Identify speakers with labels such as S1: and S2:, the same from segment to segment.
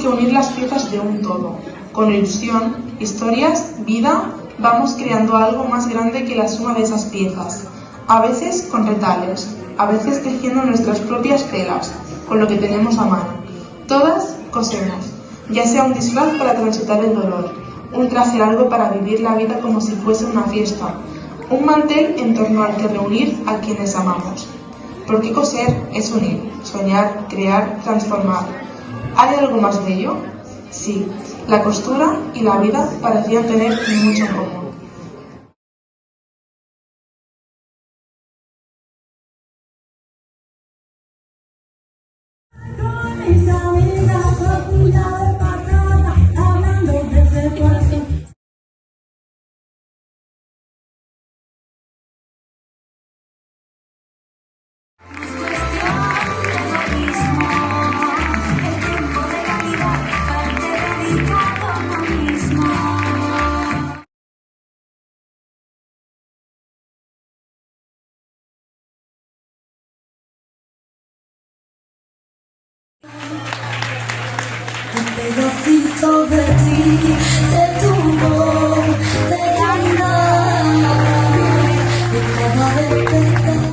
S1: que unir las piezas de un todo. Con ilusión, historias, vida, vamos creando algo más grande que la suma de esas piezas. A veces con retales, a veces tejiendo nuestras propias telas, con lo que tenemos a mano. Todas cosemos, ya sea un disfraz para transitar el dolor, un traje largo para vivir la vida como si fuese una fiesta, un mantel en torno al que reunir a quienes amamos. Porque coser es unir, soñar, crear, transformar. ¿Hay algo más bello? Sí, la costura y la vida parecían tener mucho en común.
S2: pedacito de ti, de tu voz, de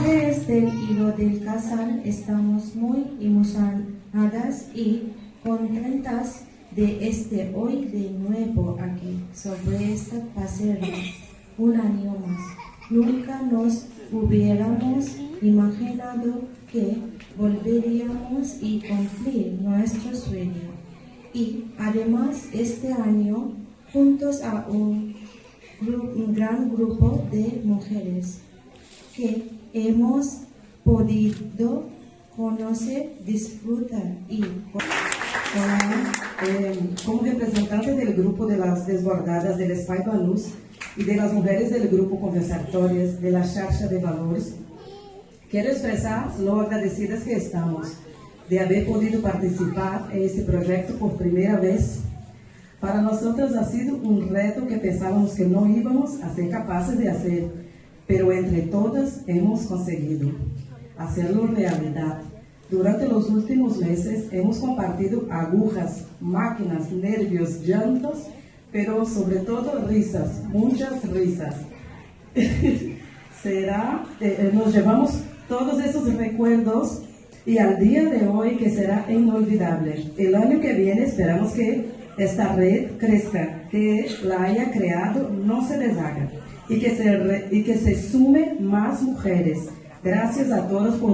S2: Desde el hilo del casal estamos muy emocionadas y contentas de estar hoy de nuevo aquí, sobre esta pasarela, un año más. Nunca nos hubiéramos imaginado que volveríamos y cumplir nuestro sueño. Y además este año juntos a un gran grupo de mujeres que hemos podido conocer, disfrutar y...
S3: Como representante del grupo de las desbordadas del Espai da Luz y de las mujeres del grupo Conversatorias de la Xarxa de Valores, quiero expresar lo agradecidas que estamos de haber podido participar en este proyecto por primera vez. Para nosotros ha sido un reto que pensábamos que no íbamos a ser capaces de hacer, pero entre todas hemos conseguido hacerlo realidad. Durante los últimos meses hemos compartido agujas, máquinas, nervios, llantos, pero sobre todo risas, muchas risas. Nos llevamos todos esos recuerdos y al día de hoy que será inolvidable. El año que viene esperamos que esta red crezca, que la haya creado no se deshaga y que se sumen más mujeres. Gracias a todos por...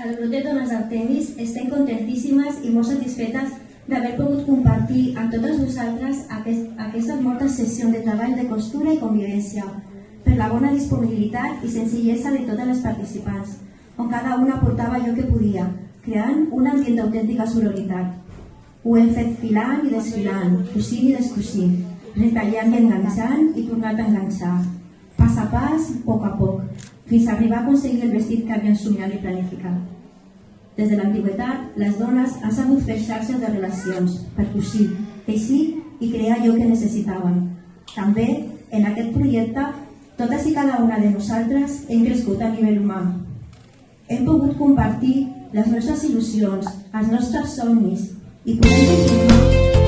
S4: El grup de dones Artemis estem contentíssimes i molt satisfetes d'haver pogut compartir amb totes vosaltres aquestes moltes sessions de treball de costura i convivència, per la bona disponibilitat i senzillesa de totes les participants, on cada una aportava allò que podia, creant un ambient d'autèntica sororitat. Ho hem fet filant i desfilant, cosint i descosint, retallant i enganxant i tornant a enganxar, pas a pas, a poc, fins a arribar a aconseguir el vestit que havíem somiat i planificat. Des de l'antiguitat, les dones han sabut fer xarxes de relacions per cosir, teixir i crear allò que necessitaven. També, en aquest projecte, totes i cada una de nosaltres hem crescut a nivell humà. Hem pogut compartir les nostres il·lusions, els nostres somnis i podem continuar